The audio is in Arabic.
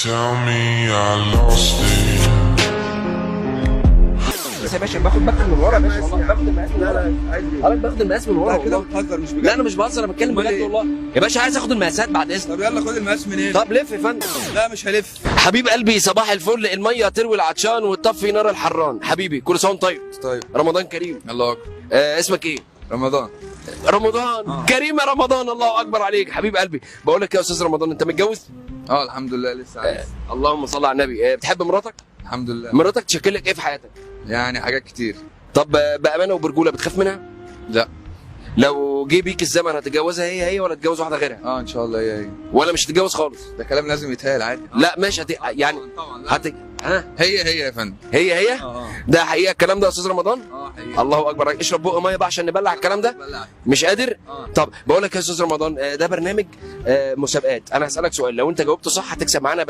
Tell me I lost it. بس يا باشا باخد من ورا يا باشا، والله باخد المقاس من ورا. لا عادي. حضرتك باخد المقاس من ورا لا كده والله. بتهزر مش بجد. لا انا مش بهزر، انا بتكلم أمال بجد إيه؟ والله يا باشا. عايز اخد المقاسات بعد اذنك. طب يلا خد المقاس منين؟ طب لف يا فندم. لا مش هلف. حبيب قلبي صباح الفل، الميه تروي العطشان وتطفي نار الحران. حبيبي كل سنه وانت طيب. طيب رمضان كريم. الله اكبر. اسمك ايه؟ رمضان. رمضان كريم يا رمضان، الله اكبر عليك حبيب قلبي. بقول لك يا استاذ رمضان، انت متجوز؟ اه الحمد لله لسه عايز. اللهم صل على النبي. بتحب مراتك؟ الحمد لله. مراتك تشكل لك ايه في حياتك؟ يعني حاجات كتير. طب بامانه وبرجوله بتخاف منها؟ لا. لو جه بيك الزمن هتتجوزها هي ولا تتجوز واحده غيرها؟ اه ان شاء الله هي. ولا مش هتتجوز خالص؟ ده كلام لازم يتقال عادي. لا ماشي يعني طبعا لا. ها هي يا فندم. هي اه ده حقيقه الكلام ده يا استاذ رمضان؟ حقيقي. الله اكبر عليك. اشرب بق ميه بقى عشان نبلع الكلام ده. مش قادر؟ طب بقول لك يا استاذ رمضان، ده برنامج مسابقات. انا هسالك سؤال، لو انت جاوبت صح هتكسب معانا